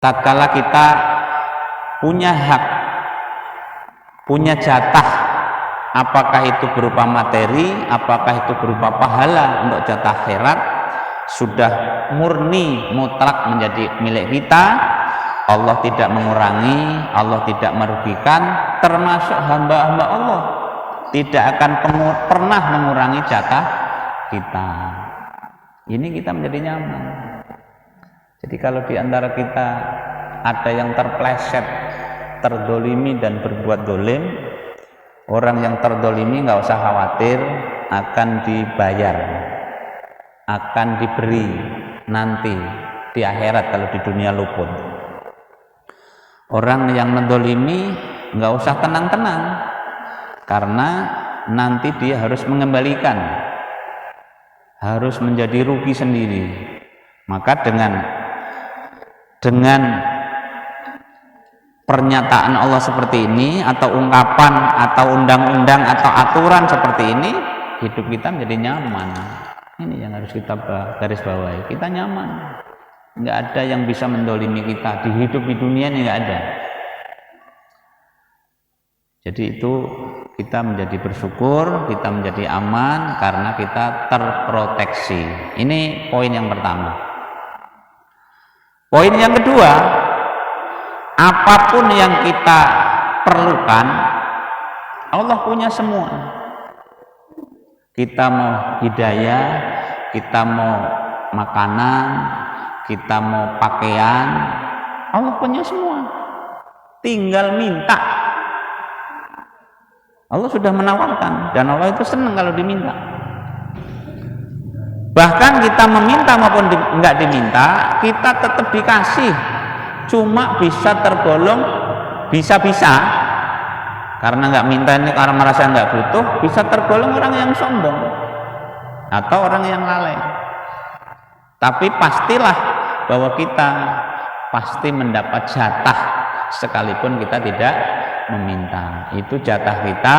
tatkala kita punya hak, punya jatah, apakah itu berupa materi, apakah itu berupa pahala untuk jatah akhirat, sudah murni mutlak menjadi milik kita. Allah tidak mengurangi, Allah tidak merugikan, termasuk hamba-hamba Allah tidak akan pernah mengurangi jatah kita. Ini kita menjadi nyaman. Jadi kalau di antara kita ada yang terpleset, terdolimi dan berbuat dolim, orang yang terdolimi nggak usah khawatir, akan dibayar, akan diberi nanti di akhirat kalau di dunia luput. Orang yang mendolimi nggak usah tenang-tenang, karena nanti dia harus mengembalikan, harus menjadi rugi sendiri. Maka dengan pernyataan Allah seperti ini, atau ungkapan atau undang-undang atau aturan seperti ini, hidup kita menjadi nyaman. Ini yang harus kita garis bawahi, kita nyaman. Nggak ada yang bisa mendolimi kita di hidup di dunia ini, nggak ada. Jadi itu kita menjadi bersyukur, kita menjadi aman karena kita terproteksi. Ini poin yang pertama. Poin yang kedua, apapun yang kita perlukan, Allah punya semua. Kita mau hidayah, kita mau makanan, kita mau pakaian, Allah punya semua. Tinggal minta. Allah sudah menawarkan, dan Allah itu senang kalau diminta. Bahkan kita meminta maupun enggak diminta, kita tetap dikasih. Cuma bisa tergolong bisa-bisa, karena enggak minta ini karena merasa enggak butuh, bisa tergolong orang yang sombong atau orang yang lalai. Tapi pastilah bahwa kita pasti mendapat jatah sekalipun kita tidak meminta. Itu jatah kita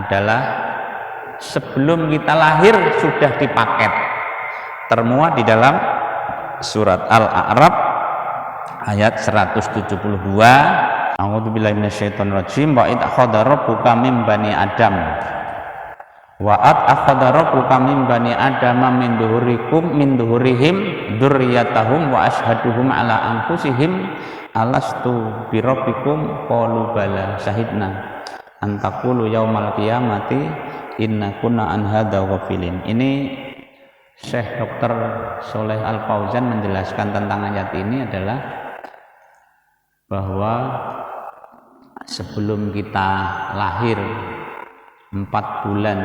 adalah sebelum kita lahir sudah dipaket, termuat di dalam surat Al-A'raf ayat 172. A'udzubillahi minasyaitonirrajim. Wa id akhadha rabbuka min bani Adam wa akhadha rabbuka min bani Adama min duhurihim dzurriyyatahum wa ashhaduhum ala anfusihim alastu birabbikum qalu bala syahidna an taqulu yaumal qiyamati inna kunna an hadza ghafilin. Ini Syekh Dr. Sholeh Al-Fauzan menjelaskan tentang ayat ini adalah bahwa sebelum kita lahir 4 bulan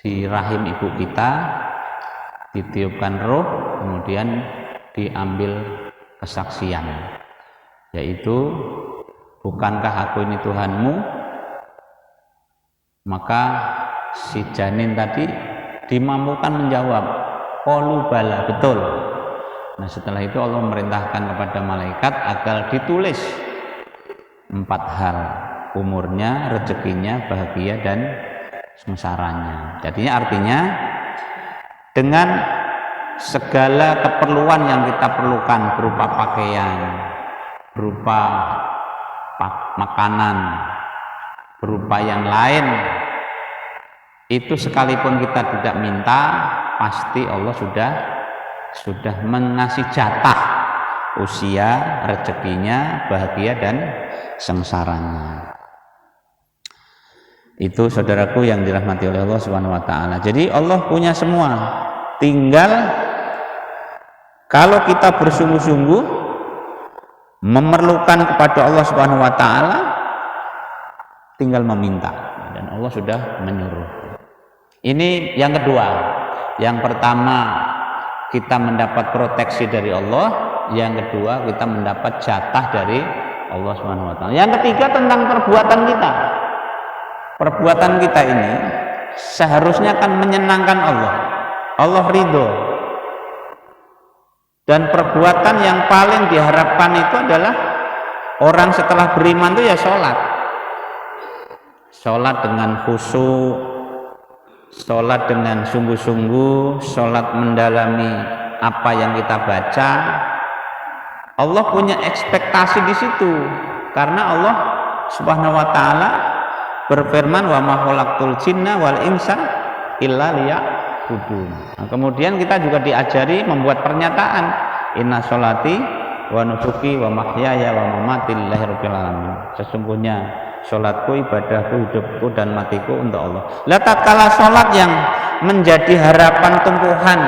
di rahim ibu kita ditiupkan roh, kemudian diambil kesaksian, yaitu bukankah aku ini Tuhanmu? Maka si janin tadi dimampukan menjawab qalu bala, betul. Nah setelah itu Allah memerintahkan kepada malaikat agar ditulis 4 hal: umurnya, rezekinya, bahagia dan sengsaranya. Jadinya artinya dengan segala keperluan yang kita perlukan berupa pakaian, berupa makanan, berupa yang lain, itu sekalipun kita tidak minta, pasti Allah sudah mengasih jatah usia, rezekinya, bahagia dan sengsaranya. Itu saudaraku yang dirahmati oleh Allah Subhanahu wa taala. Jadi Allah punya semua. Tinggal kalau kita bersungguh-sungguh memerlukan kepada Allah Subhanahu wa taala, tinggal meminta dan Allah sudah menyuruh. Ini yang kedua. Yang pertama, kita mendapat proteksi dari Allah, yang kedua kita mendapat jatah dari Allah Subhanahu wa taala. Yang ketiga tentang perbuatan kita. Perbuatan kita ini seharusnya akan menyenangkan Allah. Allah ridho. Dan perbuatan yang paling diharapkan itu adalah orang setelah beriman itu ya sholat. Sholat dengan khusyuk, sholat dengan sungguh-sungguh, sholat mendalami apa yang kita baca, Allah punya ekspektasi di situ, karena Allah Subhanahu wa taala berfirman, wa ma khalaqtul jinna wal insa illa liya'budun. Nah, kemudian kita juga diajari membuat pernyataan, inna sholati wa nusuki wa mahyaya wa mamati lillahi rabbil alamin. Sesungguhnya sholatku, ibadahku, hidupku dan matiku untuk Allah. Lah tatkala sholat yang menjadi harapan tumpuhan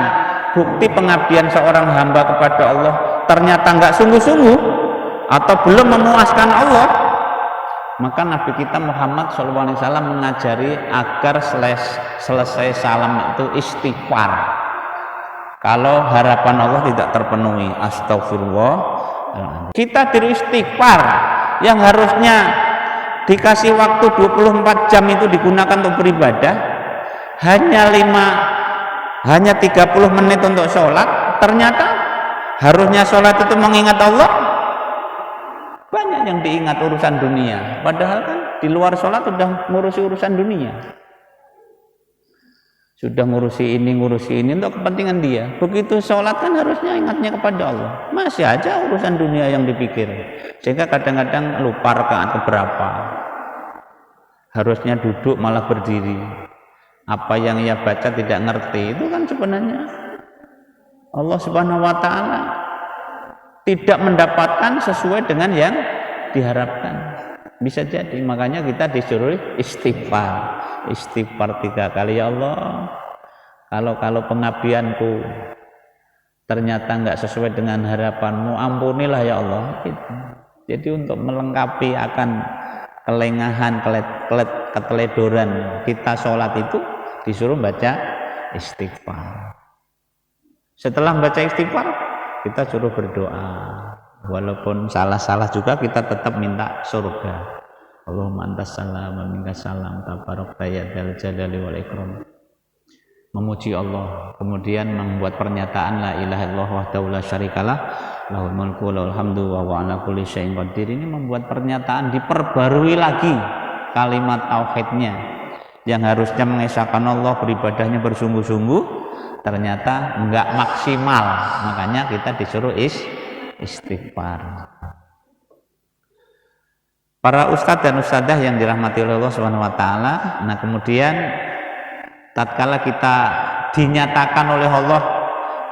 bukti pengabdian seorang hamba kepada Allah ternyata enggak sungguh-sungguh atau belum memuaskan Allah, maka Nabi kita Muhammad SAW mengajari agar selesai salam itu istighfar. Kalau harapan Allah tidak terpenuhi, astagfirullah, kita diristighfar yang harusnya dikasih waktu 24 jam itu digunakan untuk beribadah, hanya 30 menit untuk sholat. Ternyata harusnya sholat itu mengingat Allah, banyak yang diingat urusan dunia, padahal kan di luar sholat sudah ngurusi urusan dunia, sudah ngurusi ini untuk kepentingan dia. Begitu sholat kan harusnya ingatnya kepada Allah, masih aja urusan dunia yang dipikir, sehingga kadang-kadang lupa rakaat keberapa, harusnya duduk malah berdiri, apa yang ia baca tidak ngerti. Itu kan sebenarnya Allah Subhanahu wa taala tidak mendapatkan sesuai dengan yang diharapkan. Bisa jadi, makanya kita disuruh istighfar 3 kali. Ya Allah, kalau pengabdianku ternyata enggak sesuai dengan harapanmu, ampunilah ya Allah. Jadi untuk melengkapi akan kelengahan, keteledoran kita sholat itu disuruh baca istighfar. Setelah membaca istighfar, kita suruh berdoa. Walaupun salah-salah juga kita tetap minta surga. Allahumma antas salam wa minkas salam tabarakta ya dzal jalali wal ikram. Memuji Allah, kemudian membuat pernyataan la ilaha illallah wahdahu la syarikalah lahul mulku wa lahul hamdu wa huwa ala kulli syai'in qadir. Ini membuat pernyataan diperbarui lagi kalimat tauhidnya, yang harusnya mengesahkan Allah, beribadahnya bersungguh-sungguh, ternyata enggak maksimal. Makanya kita disuruh istighfar. Para ustadz dan ustadzah yang dirahmati oleh Allah Subhanahu wa taala, nah kemudian tatkala kita dinyatakan oleh Allah,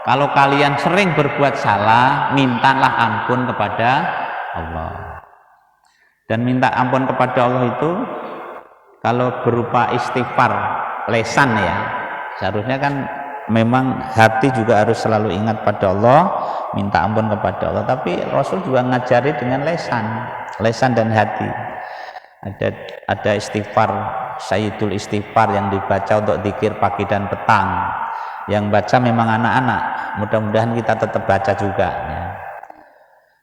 kalau kalian sering berbuat salah, mintalah ampun kepada Allah. Dan minta ampun kepada Allah itu kalau berupa istighfar lesan ya, seharusnya kan memang hati juga harus selalu ingat pada Allah, minta ampun kepada Allah. Tapi Rasul juga ngajari dengan lesan dan hati. Ada istighfar, Sayyidul Istighfar yang dibaca untuk zikir pagi dan petang. Yang baca memang anak-anak, mudah-mudahan kita tetap baca juga ya.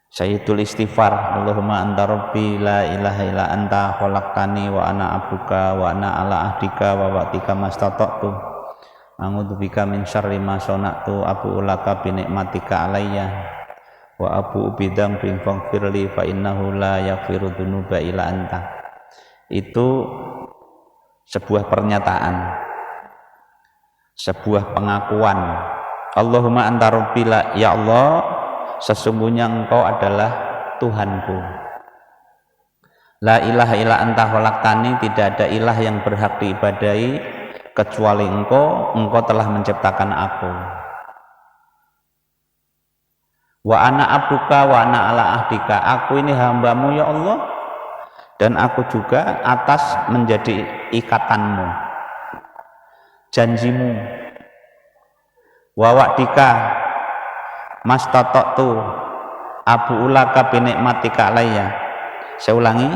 Sayyidul Istighfar, Allahumma anta rabbi la ilaha illa anta khalaqtani wa ana abduka wa ana ala ahdika wa wa'dika mastata'tu. A'udzubika min syarri ma sana'tu abu'u laka bi ni'matika alayya wa abu'u bi dzambin faghfirli fa innahu la yaghfiru dzunuba illa anta. Itu sebuah pernyataan, sebuah pengakuan. Allahumma anta rabbi la, ya Allah, sesungguhnya Engkau adalah Tuhanku. La ilaha illa anta khalaqtani, tidak ada ilah yang berhak diibadahi kecuali Engkau telah menciptakan aku. Wa ana abduka wa ana ala ahdika, aku ini hambamu ya Allah, dan aku juga atas menjadi ikatanmu, janjimu. Wa wa'dika mastata'tu abu ulaka bi ni'matika alayya. Saya ulangi,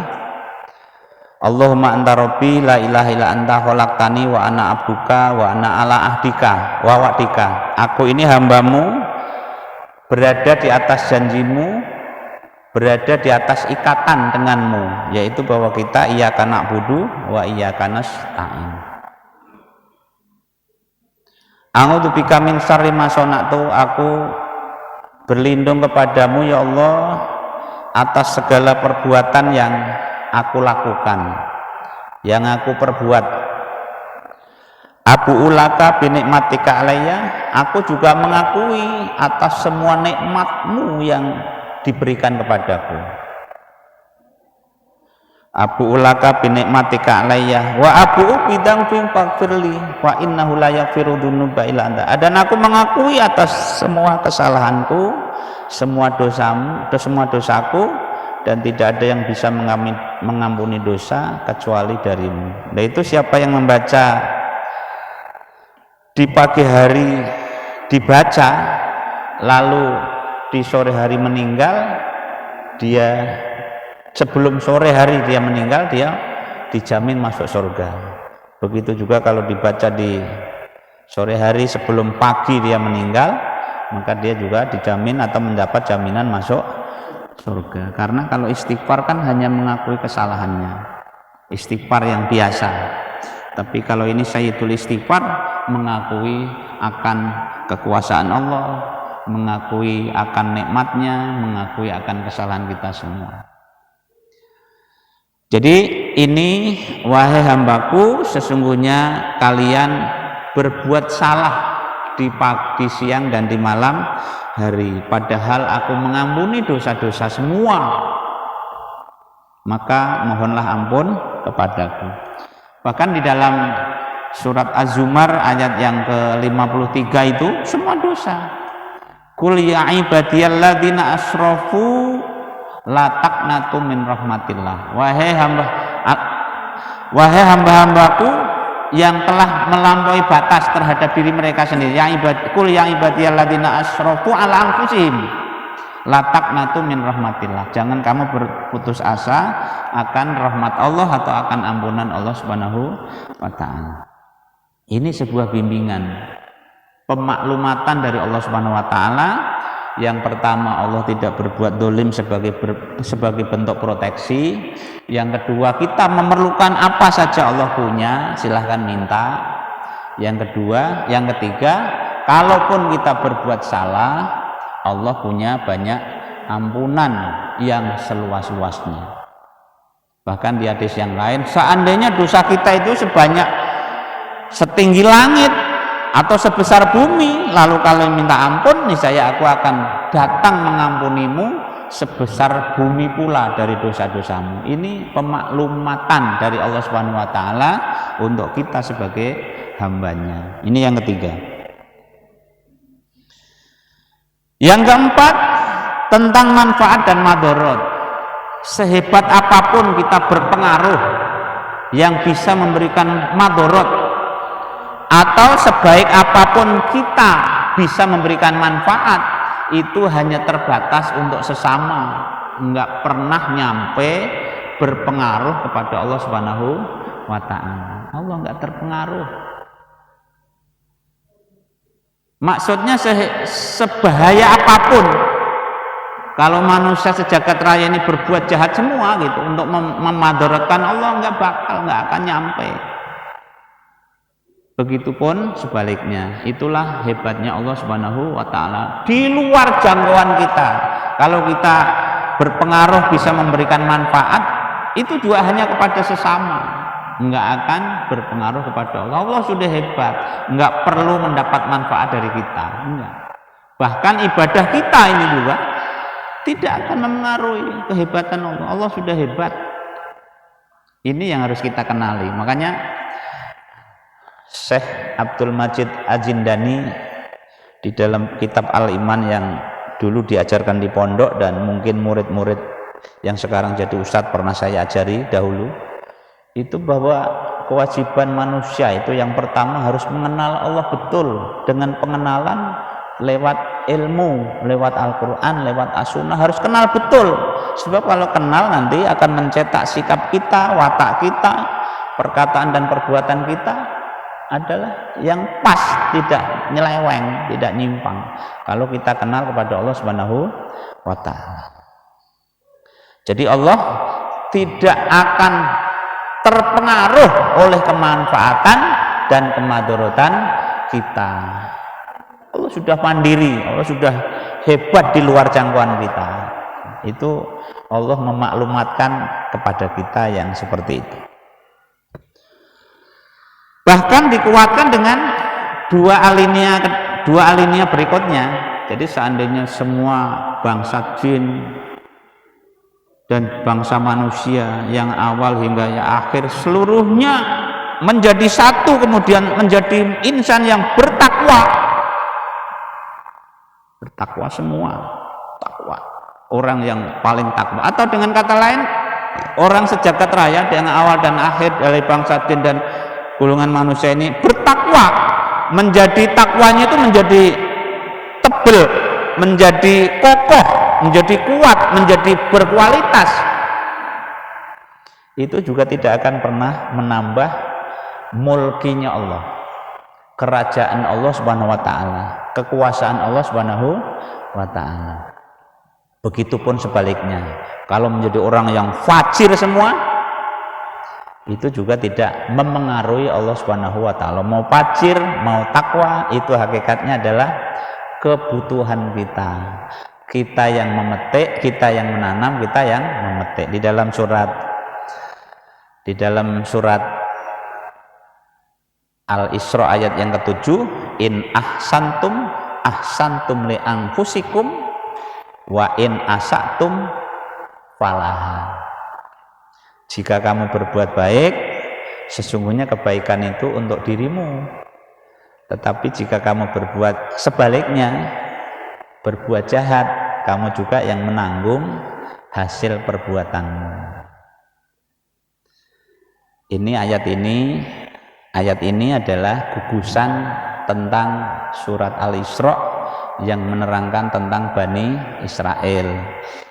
Allahumma anta rabbi la ilaha illa anta khalaqtani wa ana abduka wa ana ala ahdika wa wa'dika. Aku ini hambamu, berada di atas janjimu, berada di atas ikatan denganmu, yaitu bahwa kita iyyaka na'budu wa iyyaka nasta'in. A'udzubika min syarri ma sana'tu, aku berlindung kepadamu ya Allah atas segala perbuatan yang aku lakukan, yang aku perbuat. Abu ulaka binikmatika alayya, aku juga mengakui atas semua nikmatmu yang diberikan kepadaku. Abu ulaka binikmatika alayya wa abu bidang bim faghfirli wa innahu la yaghfiru dzunuba illa anta. Dan aku mengakui atas semua kesalahanku, semua dosaku, dan tidak ada yang bisa mengampuni dosa kecuali darimu. Nah, itu siapa yang membaca di pagi hari dibaca lalu di sore hari meninggal, dia sebelum sore hari dia meninggal, dia dijamin masuk surga. Begitu juga kalau dibaca di sore hari sebelum pagi dia meninggal, maka dia juga dijamin atau mendapat jaminan masuk surga. Karena kalau istighfar kan hanya mengakui kesalahannya, istighfar yang biasa. Tapi kalau ini sayyidul istighfar, mengakui akan kekuasaan Allah, mengakui akan nikmatnya, mengakui akan kesalahan kita semua. Jadi ini, wahai hambaku, sesungguhnya kalian berbuat salah di pagi, siang, dan di malam hari, padahal aku mengampuni dosa-dosa semua, maka mohonlah ampun kepadaku. Bahkan di dalam surat Az-Zumar ayat yang ke-53 itu semua dosa. Qul ya ibadiyalladzina asrafu la taqnatu min rahmatillah. Wahai hamba-hambaku yang telah melampaui batas terhadap diri mereka sendiri. Qul ya ibadiyalladzina asrafu ala anfusihim la taqnatu min rahmatillah. Jangan kamu berputus asa akan rahmat Allah atau akan ampunan Allah Subhanahu wa taala. Ini sebuah bimbingan, pemaklumatan dari Allah Subhanahu wa taala. Yang pertama, Allah tidak berbuat dolim sebagai bentuk proteksi. Yang kedua, kita memerlukan apa saja Allah punya, silahkan minta. Yang ketiga, kalaupun kita berbuat salah, Allah punya banyak ampunan yang seluas-luasnya. Bahkan di hadis yang lain, seandainya dosa kita itu setinggi langit atau sebesar bumi, lalu kalian minta ampun, niscaya aku akan datang mengampunimu sebesar bumi pula dari dosa-dosamu. Ini pemaklumatan dari Allah Subhanahu wa taala untuk kita sebagai hambanya. Ini yang ketiga. Yang keempat, tentang manfaat dan madorot. Sehebat apapun kita berpengaruh yang bisa memberikan madorot, atau sebaik apapun kita bisa memberikan manfaat, itu hanya terbatas untuk sesama, enggak pernah nyampe berpengaruh kepada Allah Subhanahu wa taala. Allah enggak terpengaruh. Maksudnya sebahaya apapun, kalau manusia sejagat raya ini berbuat jahat semua gitu untuk memadaratkan Allah, enggak akan nyampe. Begitupun sebaliknya. Itulah hebatnya Allah Subhanahu wa taala, di luar jangkauan kita. Kalau kita berpengaruh bisa memberikan manfaat, itu juga hanya kepada sesama, enggak akan berpengaruh kepada Allah. Allah sudah hebat, enggak perlu mendapat manfaat dari kita, enggak. Bahkan ibadah kita ini juga tidak akan mempengaruhi kehebatan Allah. Allah sudah hebat. Ini yang harus kita kenali. Makanya Syekh Abdul Majid Az-Zindani di dalam kitab Al-Iman yang dulu diajarkan di pondok dan mungkin murid-murid yang sekarang jadi ustadz pernah saya ajari dahulu, itu bahwa kewajiban manusia itu yang pertama harus mengenal Allah betul, dengan pengenalan lewat ilmu, lewat Al-Quran, lewat As-Sunnah, harus kenal betul. Sebab kalau kenal nanti akan mencetak sikap kita, watak kita, perkataan dan perbuatan kita adalah yang pas, tidak nyeleweng, tidak nyimpang. Kalau kita kenal kepada Allah Subhanahu wa taala. Jadi Allah tidak akan terpengaruh oleh kemanfaatan dan kemadharatan kita. Allah sudah mandiri, Allah sudah hebat di luar jangkauan kita. Itu Allah memaklumatkan kepada kita yang seperti itu. Bahkan dikuatkan dengan dua alinea berikutnya. Jadi seandainya semua bangsa jin dan bangsa manusia yang awal hingga yang akhir seluruhnya menjadi satu, kemudian menjadi insan yang bertakwa semua, takwa, orang yang paling takwa, atau dengan kata lain orang sejagat raya yang awal dan akhir dari bangsa jin dan golongan manusia ini bertakwa, menjadi takwanya itu menjadi tebel, menjadi kokoh, menjadi kuat, menjadi berkualitas. Itu juga tidak akan pernah menambah mulkinya Allah, kerajaan Allah Subhanahu wa taala, kekuasaan Allah Subhanahu wa taala. Begitupun sebaliknya, kalau menjadi orang yang fajir semua, itu juga tidak memengaruhi Allah Subhanahu wa taala. Mau fajir, mau takwa, itu hakikatnya adalah kebutuhan kita. Kita yang memetik, kita yang menanam, kita yang memetik. Di dalam surat Al-Isra ayat yang ke-7, in ahsantum li anfusikum wa in asatum falaha. Jika kamu berbuat baik, sesungguhnya kebaikan itu untuk dirimu. Tetapi jika kamu berbuat sebaliknya, berbuat jahat, kamu juga yang menanggung hasil perbuatanmu. Ayat ini adalah gugusan tentang surat Al-Isra yang menerangkan tentang Bani Israel.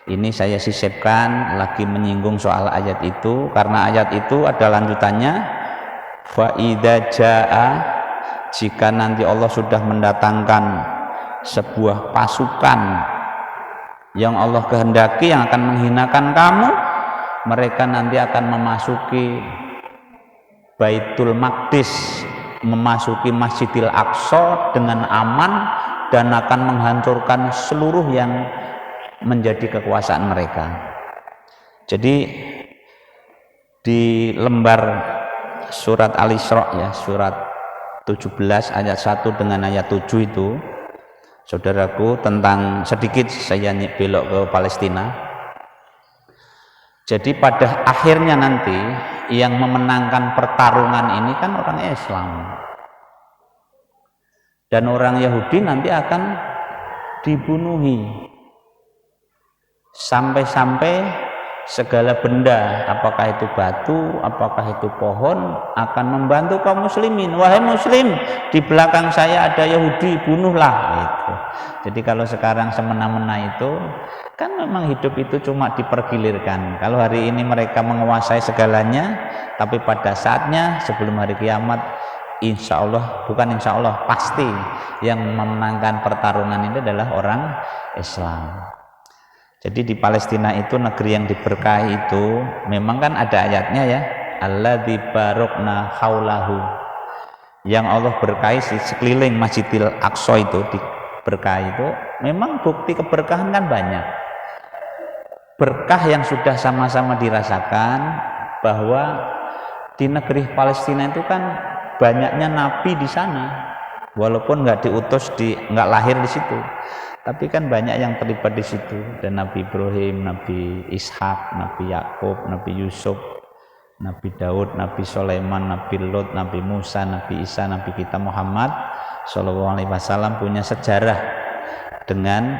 Ini saya sisipkan lagi menyinggung soal ayat itu, karena ayat itu ada lanjutannya. Fa idza jaa, jika nanti Allah sudah mendatangkan sebuah pasukan yang Allah kehendaki yang akan menghinakan kamu, mereka nanti akan memasuki Baitul Maqdis, memasuki Masjidil Aqsa dengan aman dan akan menghancurkan seluruh yang menjadi kekuasaan mereka. Jadi di lembar surat Al-Isra ya, surat 17 ayat 1 dengan ayat 7 itu, saudaraku, tentang sedikit saya belok ke Palestina. Jadi pada akhirnya nanti yang memenangkan pertarungan ini kan orang Islam, dan orang Yahudi nanti akan dibunuhi, sampai-sampai segala benda, apakah itu batu, apakah itu pohon, akan membantu kaum muslimin. Wahai muslim, di belakang saya ada Yahudi, bunuhlah, gitu. Jadi kalau sekarang semena-mena itu kan memang hidup itu cuma dipergilirkan. Kalau hari ini mereka menguasai segalanya, tapi pada saatnya sebelum hari kiamat, insya Allah, bukan insya Allah, pasti yang memenangkan pertarungan ini adalah orang Islam. Jadi di Palestina itu, negeri yang diberkahi itu, memang kan ada ayatnya ya, alladzi barokna haulahu, yang Allah berkahi sekeliling Masjidil Aqsa itu, diberkahi itu. Memang bukti keberkahan kan banyak, berkah yang sudah sama-sama dirasakan, bahwa di negeri Palestina itu kan banyaknya nabi di sana, walaupun nggak diutus, nggak lahir di situ, tapi kan banyak yang terlibat di situ. Dan Nabi Ibrahim, Nabi Ishak, Nabi Yakub, Nabi Yusuf, Nabi Daud, Nabi Sulaiman, Nabi Lot, Nabi Musa, Nabi Isa, Nabi kita Muhammad Shallallahu Alaihi Wasallam punya sejarah dengan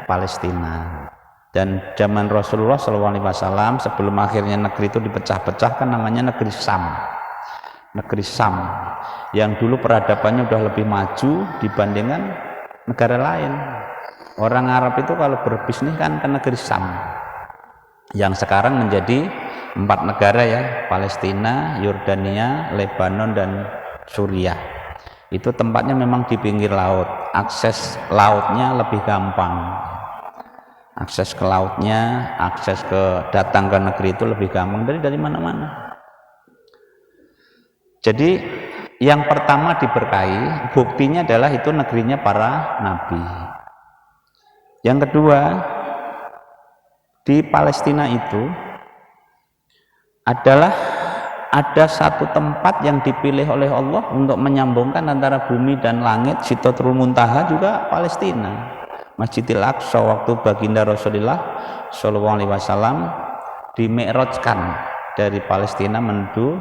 Palestina. Dan zaman Rasulullah Shallallahu Alaihi Wasallam, sebelum akhirnya negeri itu dipecah-pecah, kan namanya negeri Sam, yang dulu peradabannya udah lebih maju dibandingkan negara lain. Orang Arab itu kalau berbisnis kan ke negeri Sam, yang sekarang menjadi 4 negara ya, Palestina, Yordania, Lebanon, dan Suriah. Itu tempatnya memang di pinggir laut, akses lautnya lebih gampang, akses ke lautnya, akses ke datang ke negeri itu lebih gampang dari mana-mana. Jadi yang pertama diberkahi, buktinya adalah itu negerinya para nabi. Yang kedua, di Palestina itu adalah ada satu tempat yang dipilih oleh Allah untuk menyambungkan antara bumi dan langit, Sidratul Muntaha, juga Palestina. Masjidil Aqsa waktu baginda Rasulullah Shallallahu Alaihi Wasallam dimi'rajkan dari Palestina menuju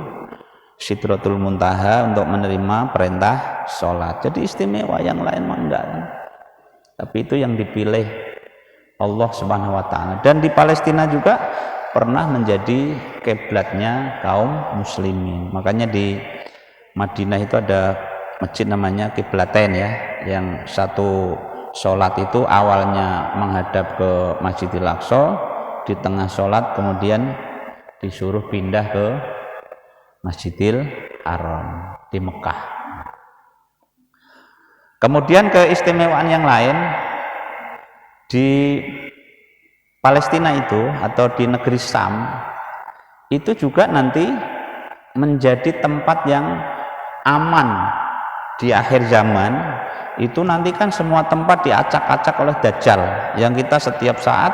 Sidratul Muntaha untuk menerima perintah sholat. Jadi istimewa, yang lain mah enggak. Tapi itu yang dipilih Allah Subhanahu Wa Taala. Dan di Palestina juga pernah menjadi kiblatnya kaum muslimin. Makanya di Madinah itu ada masjid namanya Kiblatain ya, yang satu sholat itu awalnya menghadap ke Masjidil Aqsa, di tengah sholat kemudian disuruh pindah ke Masjidil Haram di Mekah. Kemudian keistimewaan yang lain di Palestina itu atau di negeri Sam itu juga nanti menjadi tempat yang aman di akhir zaman. Itu nanti kan semua tempat diacak-acak oleh Dajjal, yang kita setiap saat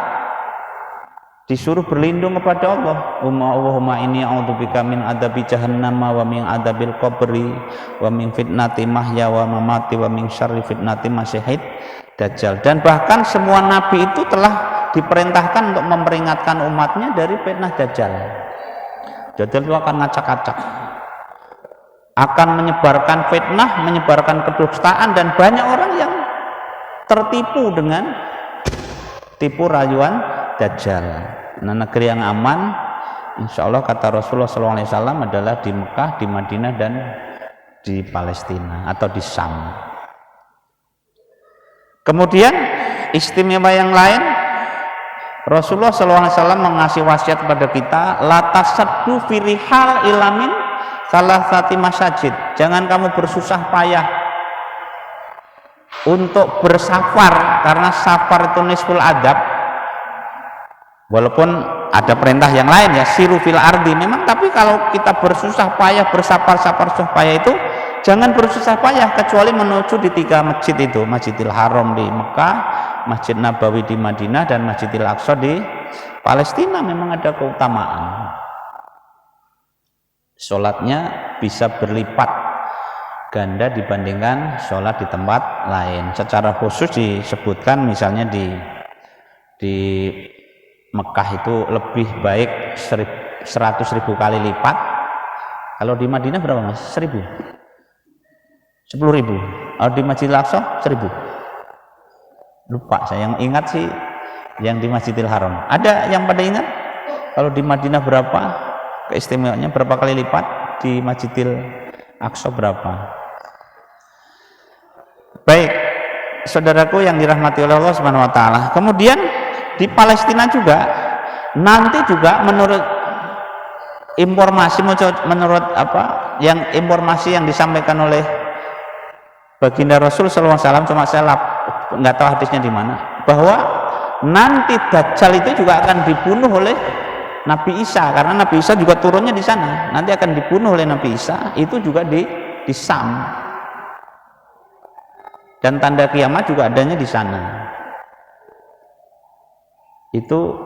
disuruh berlindung kepada Allah. Allahumma inni a'udzubika min adzabi jahannam wa min adzabil qabri wa min fitnati mahya wa mamati wa min syarri fitnati masyihid Dajjal. Dan bahkan semua nabi itu telah diperintahkan untuk memperingatkan umatnya dari fitnah Dajjal. Dajjal itu akan ngacak-acak, akan menyebarkan fitnah, menyebarkan kedustaan, dan banyak orang yang tertipu dengan tipu rayuan Dajjal. Nah, negeri yang aman insya Allah kata Rasulullah SAW adalah di Mekah, di Madinah, dan di Palestina atau di Sam. Kemudian istimewa yang lain, Rasulullah SAW mengasih wasiat kepada kita, la tasaddu fi rihal ilamin salah satu masjid. Jangan kamu bersusah payah untuk bersafar, karena safar itu nisful adab. Walaupun ada perintah yang lain ya, siru fil ardi memang, tapi kalau kita bersusah payah bersafar-safar susah payah itu jangan bersusah payah kecuali menuju di 3 masjid itu, Masjidil Haram di Mekah, Masjid Nabawi di Madinah, dan Masjidil Aqsa di Palestina. Memang ada keutamaan. Sholatnya bisa berlipat ganda dibandingkan sholat di tempat lain. Secara khusus disebutkan misalnya di Mekah itu lebih baik 100.000 kali lipat. Kalau di Madinah berapa mas? 1.000? 10.000? Kalau di Masjidil Aqsa 1.000? Lupa, saya yang ingat sih yang di Masjidil Haram. Ada yang pada ingat? Kalau di Madinah berapa? Keistimewaannya berapa kali lipat, di Masjidil Aqsa berapa? Baik, saudaraku yang dirahmati oleh Allah Subhanahu wa taala. Kemudian di Palestina juga nanti juga menurut informasi informasi yang disampaikan oleh baginda Rasul sallallahu alaihi wasallam, cuma saya nggak tahu hadisnya di mana, bahwa nanti Dajjal itu juga akan dibunuh oleh Nabi Isa, karena Nabi Isa juga turunnya di sana. Nanti akan dibunuh oleh Nabi Isa, itu juga di Sam. Dan tanda kiamat juga adanya di sana. Itu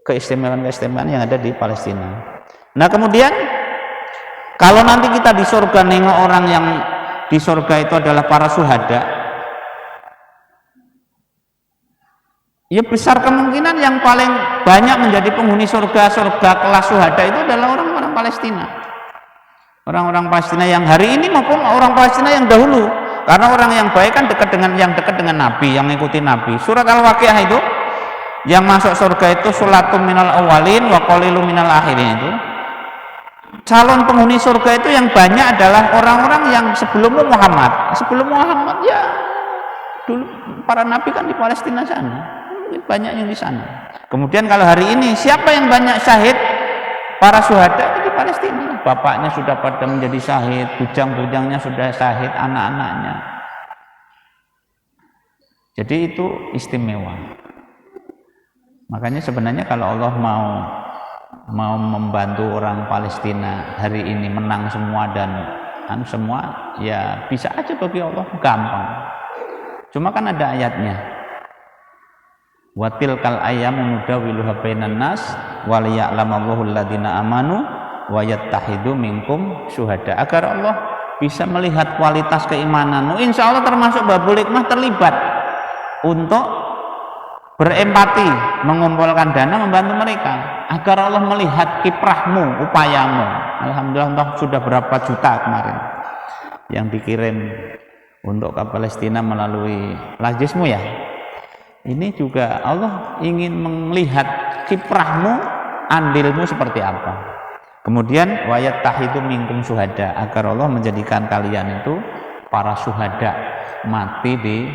keistimewaan-keistimewaan yang ada di Palestina. Nah, kemudian kalau nanti kita di surga nengok orang yang di surga itu adalah para syuhada, ya besar kemungkinan yang paling banyak menjadi penghuni surga kelas syuhada itu adalah orang-orang Palestina. Orang-orang Palestina yang hari ini maupun orang Palestina yang dahulu. Karena orang yang baik kan dekat dengan Nabi, yang mengikuti Nabi. Surat Al-Waqiah itu yang masuk surga itu sulatum minal awalin wa qalilum minal akhirin itu. Calon penghuni surga itu yang banyak adalah orang-orang yang sebelum Muhammad. Sebelum Muhammad ya dulu para nabi kan di Palestina sana. Banyak yang di sana. Kemudian kalau hari ini siapa yang banyak syahid? Para syuhada di Palestina. Bapaknya sudah pada menjadi syahid, bujang-bujangnya sudah syahid, anak-anaknya. Jadi itu istimewa. Makanya sebenarnya kalau Allah mau membantu orang Palestina hari ini menang semua dan semua, ya bisa aja bagi Allah, gampang. Cuma kan ada ayatnya. Watil kal ayamu nudawiluha bainan nas waliya'lamallahu alladziina amanu wa yattahidu minkum syuhada, agar Allah bisa melihat kualitas keimananmu. Insya Allah termasuk babul hikmah terlibat untuk berempati, mengumpulkan dana membantu mereka, agar Allah melihat kiprahmu, upayamu. Alhamdulillah sudah berapa juta kemarin yang dikirim untuk ke Palestina melalui lajismu ya. Ini juga Allah ingin melihat kiprahmu, andilmu seperti apa. Kemudian wayat tahidu minkum syuhada, agar Allah menjadikan kalian itu para syuhada, mati di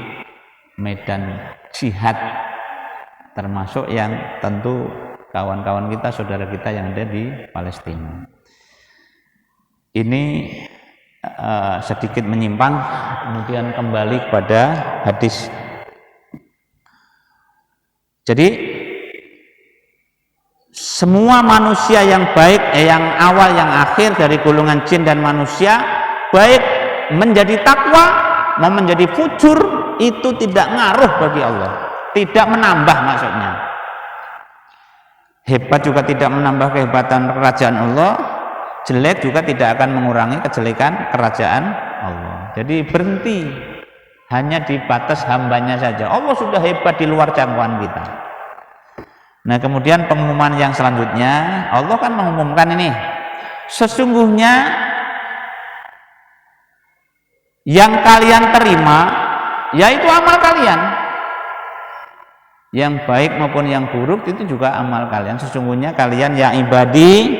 medan jihad, termasuk yang tentu kawan-kawan kita, saudara kita yang ada di Palestina. Ini sedikit menyimpang, kemudian kembali kepada hadis. Jadi semua manusia yang baik, yang awal yang akhir, dari golongan jin dan manusia, baik menjadi takwa mau menjadi fujur, itu tidak ngaruh bagi Allah, tidak menambah maksudnya. Hebat juga tidak menambah kehebatan kerajaan Allah, jelek juga tidak akan mengurangi kejelekan kerajaan Allah. Jadi berhenti hanya di batas hambanya saja. Allah sudah hebat di luar jangkauan kita. Nah, kemudian pengumuman yang selanjutnya, Allah kan mengumumkan ini, sesungguhnya yang kalian terima yaitu amal kalian, yang baik maupun yang buruk itu juga amal kalian. Sesungguhnya kalian ya ibadi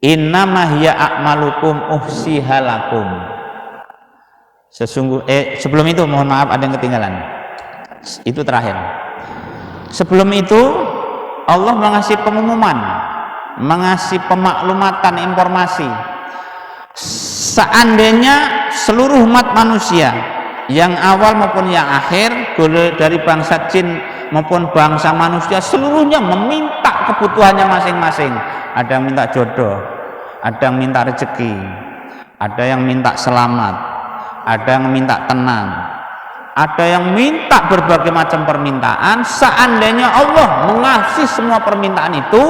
innama hiya a'malukum uhsihalakum. Sebelum itu mohon maaf ada yang ketinggalan, itu terakhir. Sebelum itu Allah mengasih pengumuman, mengasih pemaklumatan, informasi, seandainya seluruh umat manusia yang awal maupun yang akhir, dari bangsa jin maupun bangsa manusia, seluruhnya meminta kebutuhannya masing-masing. Ada yang minta jodoh, ada yang minta rezeki, ada yang minta selamat, ada yang minta tenang, ada yang minta berbagai macam permintaan. Seandainya Allah mengasih semua permintaan itu,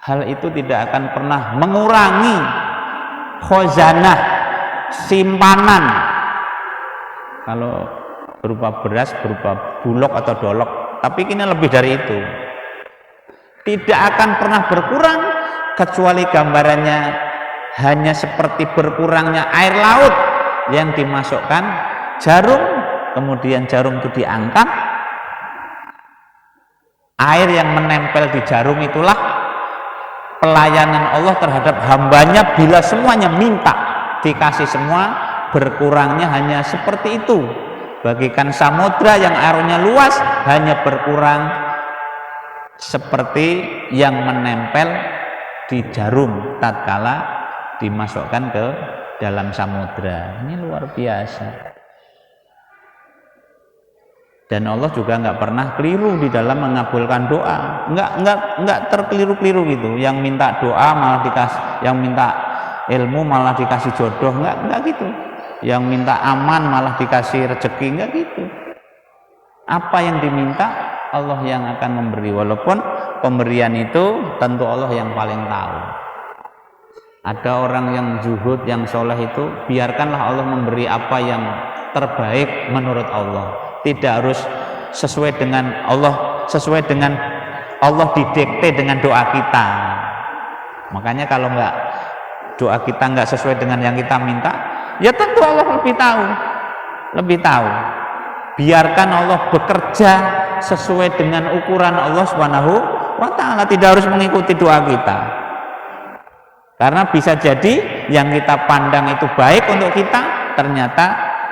hal itu tidak akan pernah mengurangi khazanah, simpanan. Kalau berupa beras, berupa bulog atau dolok, tapi ini lebih dari itu, tidak akan pernah berkurang, kecuali gambarannya hanya seperti berkurangnya air laut yang dimasukkan jarum, kemudian jarum itu diangkat, air yang menempel di jarum itulah pelayanan Allah terhadap hambanya. Bila semuanya minta dikasih semua, berkurangnya hanya seperti itu. Bagikan samudra yang airnya luas, hanya berkurang seperti yang menempel di jarum tatkala dimasukkan ke dalam samudra. Ini luar biasa. Dan Allah juga nggak pernah keliru di dalam mengabulkan doa. Nggak terkeliru-keliru gitu. Yang minta doa malah dikasih, yang minta ilmu malah dikasih jodoh, nggak gitu. Yang minta aman malah dikasih rezeki, nggak gitu. Apa yang diminta Allah yang akan memberi, walaupun pemberian itu tentu Allah yang paling tahu. Ada orang yang zuhud, yang soleh itu, biarkanlah Allah memberi apa yang terbaik menurut Allah. Tidak harus sesuai dengan Allah, sesuai dengan Allah didikte dengan doa kita. Makanya kalau doa kita nggak sesuai dengan yang kita minta, ya tentu Allah lebih tahu, lebih tahu. Biarkan Allah bekerja sesuai dengan ukuran Allah Subhanahu wa Ta'ala, tidak harus mengikuti doa kita. Karena bisa jadi yang kita pandang itu baik untuk kita, ternyata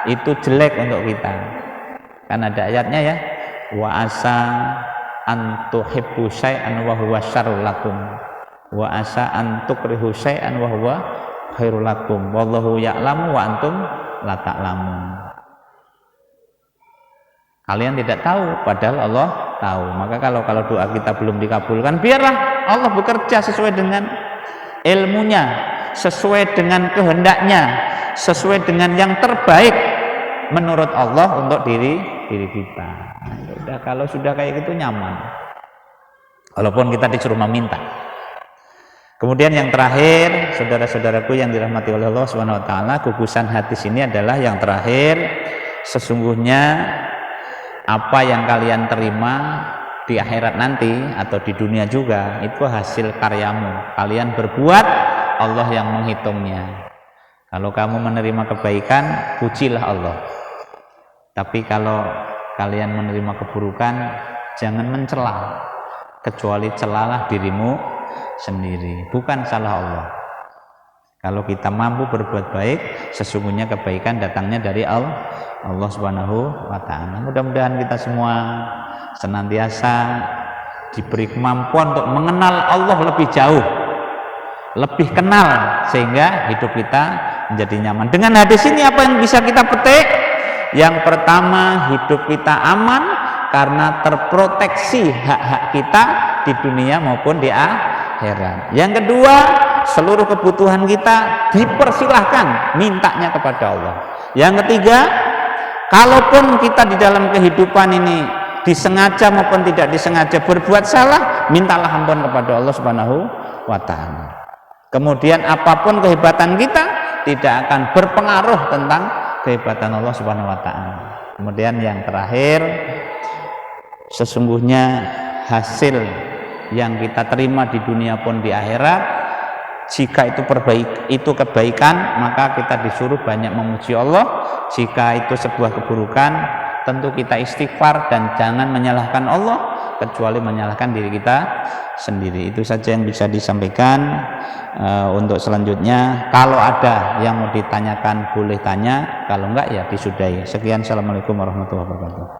itu jelek untuk kita. Kan ada ayatnya ya, wa asa an tuhibbu syai'an wa huwa syarrul lakum wa asa an tukrihu syai'an wa huwa khairul lakum wallahu ya'lamu wa antum la ta'lamun. Kalian tidak tahu padahal Allah tahu. Maka kalau doa kita belum dikabulkan, biarlah Allah bekerja sesuai dengan ilmunya, sesuai dengan kehendaknya, sesuai dengan yang terbaik menurut Allah untuk diri kita. Kalau sudah kayak gitu nyaman. Walaupun kita disuruh meminta. Kemudian yang terakhir, saudara-saudaraku yang dirahmati oleh Allah Subhanahu wa taala, gugusan hadis ini adalah yang terakhir, sesungguhnya apa yang kalian terima di akhirat nanti atau di dunia juga itu hasil karyamu. Kalian berbuat, Allah yang menghitungnya. Kalau kamu menerima kebaikan, pujilah Allah. Tapi kalau kalian menerima keburukan, jangan mencela, kecuali celalah dirimu sendiri, bukan salah Allah. Kalau kita mampu berbuat baik, sesungguhnya kebaikan datangnya dari Allah Subhanahu wa taala. Mudah-mudahan kita semua senantiasa diberi kemampuan untuk mengenal Allah lebih jauh, lebih kenal, sehingga hidup kita menjadi nyaman. Dengan hadis ini apa yang bisa kita petik? Yang pertama, hidup kita aman karena terproteksi hak-hak kita di dunia maupun di akhirat. Yang kedua, seluruh kebutuhan kita dipersilahkan mintanya kepada Allah. Yang ketiga, kalaupun kita di dalam kehidupan ini disengaja maupun tidak disengaja berbuat salah, mintalah ampun kepada Allah Subhanahu wa taala. Kemudian apapun kehebatan kita tidak akan berpengaruh tentang kehebatan Allah Subhanahu wa taala. Kemudian yang terakhir, sesungguhnya hasil yang kita terima di dunia pun di akhirat, jika itu kebaikan, maka kita disuruh banyak memuji Allah. Jika itu sebuah keburukan, tentu kita istighfar dan jangan menyalahkan Allah kecuali menyalahkan diri kita sendiri. Itu saja yang bisa disampaikan. Untuk selanjutnya, kalau ada yang mau ditanyakan boleh tanya, kalau enggak ya disudahi. Sekian, assalamualaikum warahmatullahi wabarakatuh.